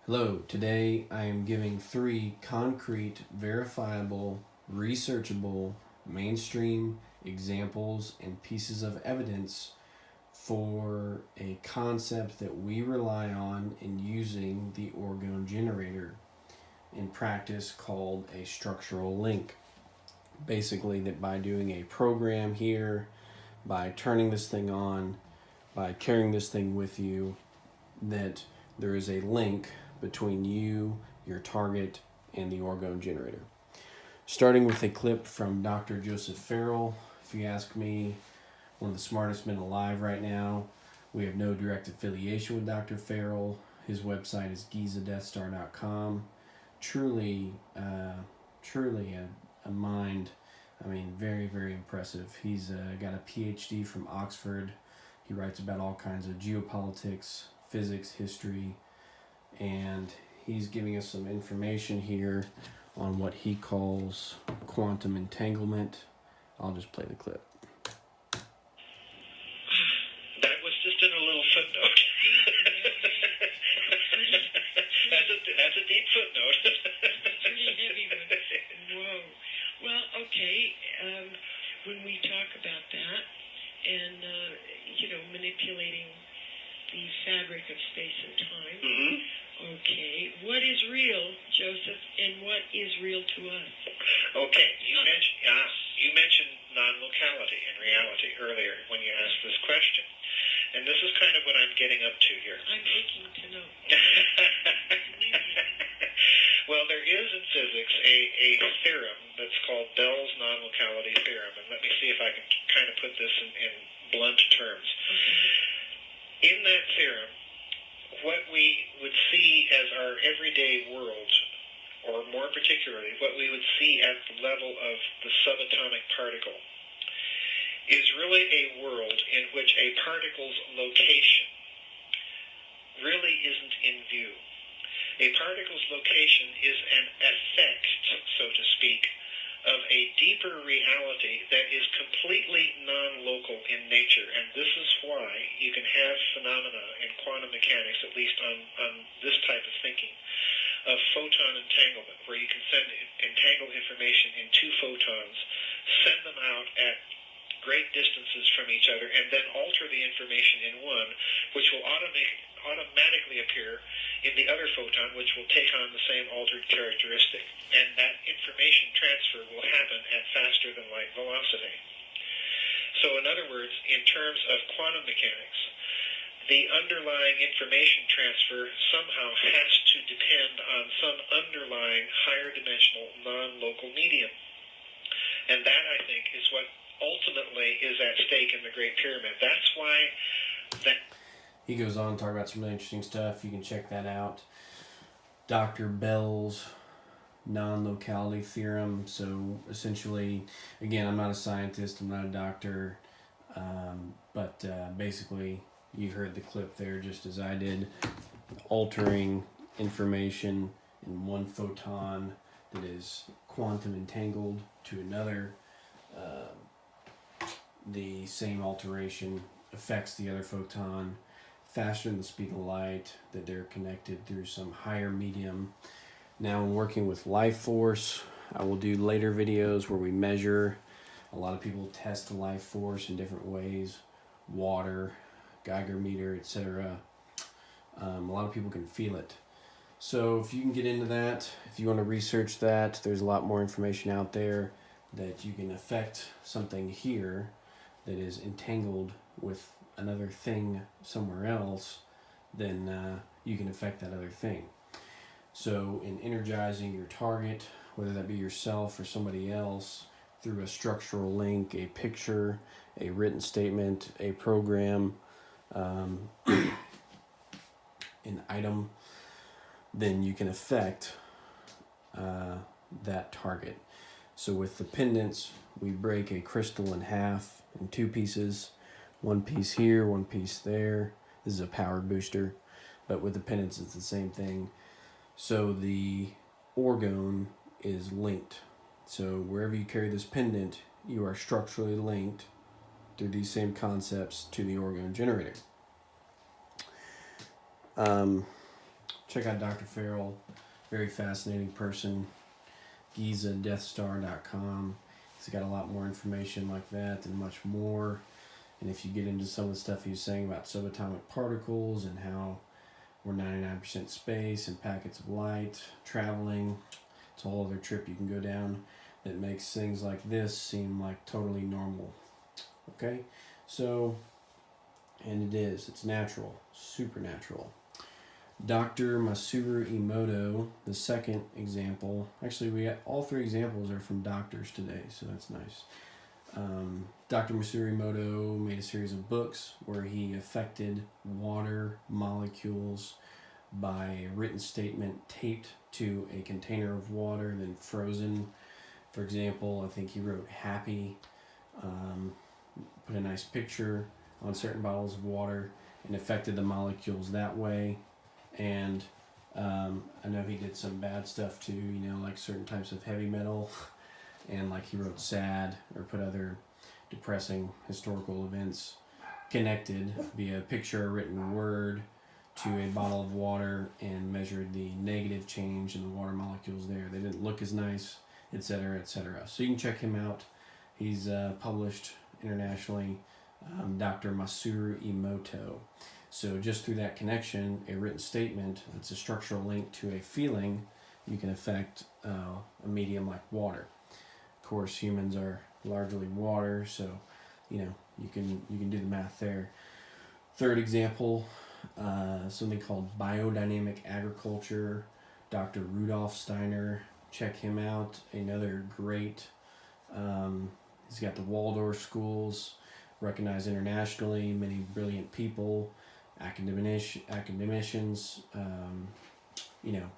Hello, today I am giving 3 concrete, verifiable, researchable, mainstream examples and pieces of evidence for a concept that we rely on in using the Orgone Generator in practice called a structural link. Basically, that by doing a program here, by turning this thing on, by carrying this thing with you, that there is a link between you, your target, and the Orgone Generator. Starting with a clip from Dr. Joseph Farrell. If you ask me, one of the smartest men alive right now. We have no direct affiliation with Dr. Farrell. His website is gizadeathstar.com. Truly a mind, very, very impressive. He's got a PhD from Oxford. He writes about all kinds of geopolitics, physics, history, and he's giving us some information here on what he calls quantum entanglement. I'll just play the clip. That was just in a little footnote. That's a deep footnote. Pretty heavy one. Whoa. Well, okay. When we talk about that and, manipulating the fabric of space and time, okay, what is real, Joseph, and what is real to us? Okay, you mentioned non-locality and reality earlier when you asked this question. And this is kind of what I'm getting up to here. I'm aching to know. Well, there is in physics a theorem that's called Bell's non-locality theorem. And let me see if I can kind of put this in blunt terms. Okay. In that theorem, what we would see as our everyday world, or more particularly, what we would see at the level of the subatomic particle, is really a world in which a particle's location really isn't in view. A particle's location is an effect, so to speak, of a deeper reality that is completely non-local in nature. And this is why you can have phenomena in quantum mechanics, at least on this type of thinking, of photon entanglement, where you can entangle information in 2 photons, send them out at great distances from each other, and then alter the information in one, which will automatically appear in the other photon, which will take on the same altered characteristic. And that information transfer will happen at faster than light velocity. So in other words, in terms of quantum mechanics, the underlying information transfer somehow has to depend on some underlying higher dimensional non-local medium. And that, I think, is what ultimately is at stake in the Great Pyramid. That's why that... He goes on to talk about some really interesting stuff. You can check that out. Dr. Bell's non-locality theorem. So essentially, again, I'm not a scientist, I'm not a doctor, but basically you heard the clip there just as I did, altering information in one photon that is quantum entangled to another. The same alteration affects the other photon faster than the speed of light, that they're connected through some higher medium. Now, in working with life force, I will do later videos where we measure. A lot of people test the life force in different ways, water, Geiger meter, etc. A lot of people can feel it. So if you can get into that, if you want to research that, there's a lot more information out there that you can affect something here that is entangled with another thing somewhere else, then you can affect that other thing. So in energizing your target, whether that be yourself or somebody else, through a structural link, a picture, a written statement, a program, an item, then you can affect that target. So with the pendants, we break a crystal in half in 2 pieces, 1 piece here, 1 piece there. This is a power booster, but with the pendants it's the same thing. So the orgone is linked. So wherever you carry this pendant, you are structurally linked through these same concepts to the Orgone Generator. check out Dr. Farrell, very fascinating person. GizaDeathStar.com. He's got a lot more information like that and much more. And if you get into some of the stuff he's saying about subatomic particles and how we're 99% space and packets of light traveling, it's a whole other trip you can go down that makes things like this seem like totally normal. Okay? So, and it is. It's natural. Supernatural. Dr. Masaru Emoto, the second example. Actually, we got all three examples are from doctors today, so that's nice. Dr. Masaru Emoto made a series of books where he affected water molecules by a written statement taped to a container of water, then frozen. For example, I think he wrote happy, put a nice picture on certain bottles of water and affected the molecules that way. And I know he did some bad stuff too, you know, like certain types of heavy metal, and like he wrote sad or put other depressing historical events connected via picture or written word to a bottle of water and measured the negative change in the water molecules there. They didn't look as nice, etc., etc. So you can check him out. He's published internationally, Dr. Masaru Emoto. So just through that connection, a written statement that's a structural link to a feeling, you can affect a medium like water. Of course, humans are largely water, so you know you can do the math there. Third example, something called biodynamic agriculture. Dr. Rudolf Steiner, check him out. Another great. He's got the Waldorf schools, recognized internationally. Many brilliant people. Academicians, you know,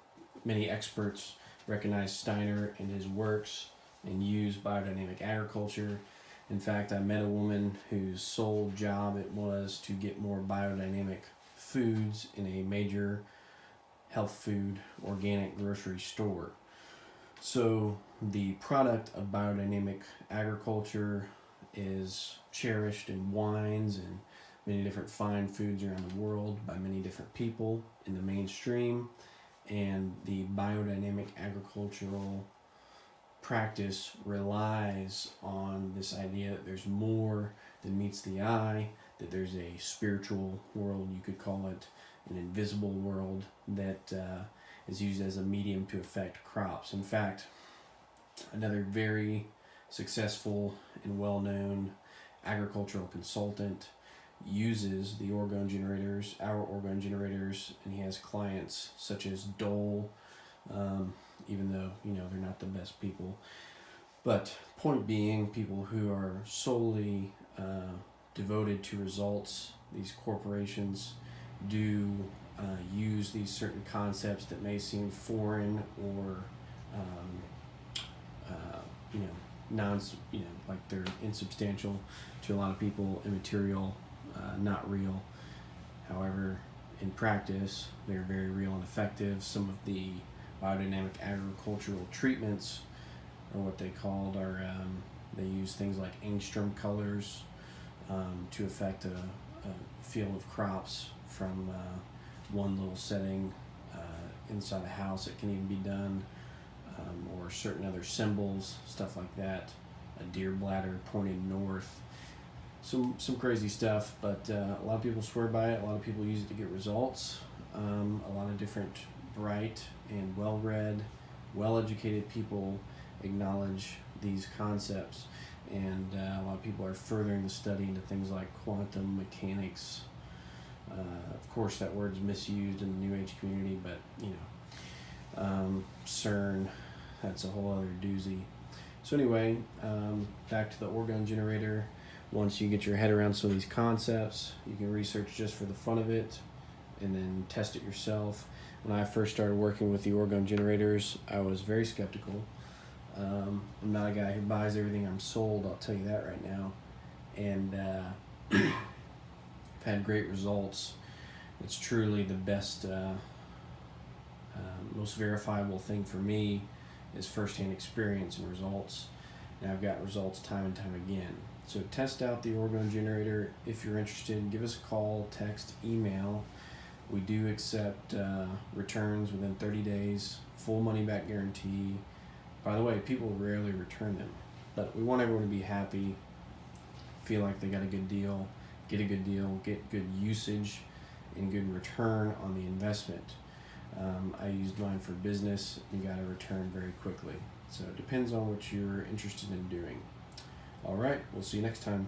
many experts recognize Steiner and his works and use biodynamic agriculture. In fact, I met a woman whose sole job it was to get more biodynamic foods in a major health food organic grocery store. So the product of biodynamic agriculture is cherished in wines and many different fine foods around the world by many different people in the mainstream. And the biodynamic agricultural practice relies on this idea that there's more than meets the eye, that there's a spiritual world, you could call it, an invisible world that is used as a medium to affect crops. In fact, another very successful and well-known agricultural consultant uses the Orgone Generators, our Orgone Generators, and he has clients such as Dole, even though, you know, they're not the best people. But point being, people who are solely devoted to results, these corporations do use these certain concepts that may seem foreign or, you know, like they're insubstantial to a lot of people, immaterial, not real. However, in practice, they're very real and effective. Some of the biodynamic agricultural treatments are what they called are, they use things like angstrom colors to affect a field of crops from one little setting inside a house. It can even be done, or certain other symbols, stuff like that. A deer bladder pointed north. Some crazy stuff, but a lot of people swear by it. A lot of people use it to get results. A lot of different bright and well-read, well-educated people acknowledge these concepts, and a lot of people are furthering the study into things like quantum mechanics. Of course, that word's misused in the New Age community, but you know, CERN, that's a whole other doozy. So anyway, back to the Orgone Generator. Once you get your head around some of these concepts, you can research just for the fun of it and then test it yourself. When I first started working with the Orgone Generators, I was very skeptical. I'm not a guy who buys everything I'm sold, I'll tell you that right now. And I've had great results. It's truly the best, most verifiable thing for me is firsthand experience and results. And I've got results time and time again. So test out the Orgone Generator. If you're interested, give us a call, text, email. We do accept returns within 30 days, full money back guarantee. By the way, people rarely return them, but we want everyone to be happy, feel like they got a good deal, get good usage, and good return on the investment. I used mine for business and got a return very quickly. So it depends on what you're interested in doing. All right, we'll see you next time.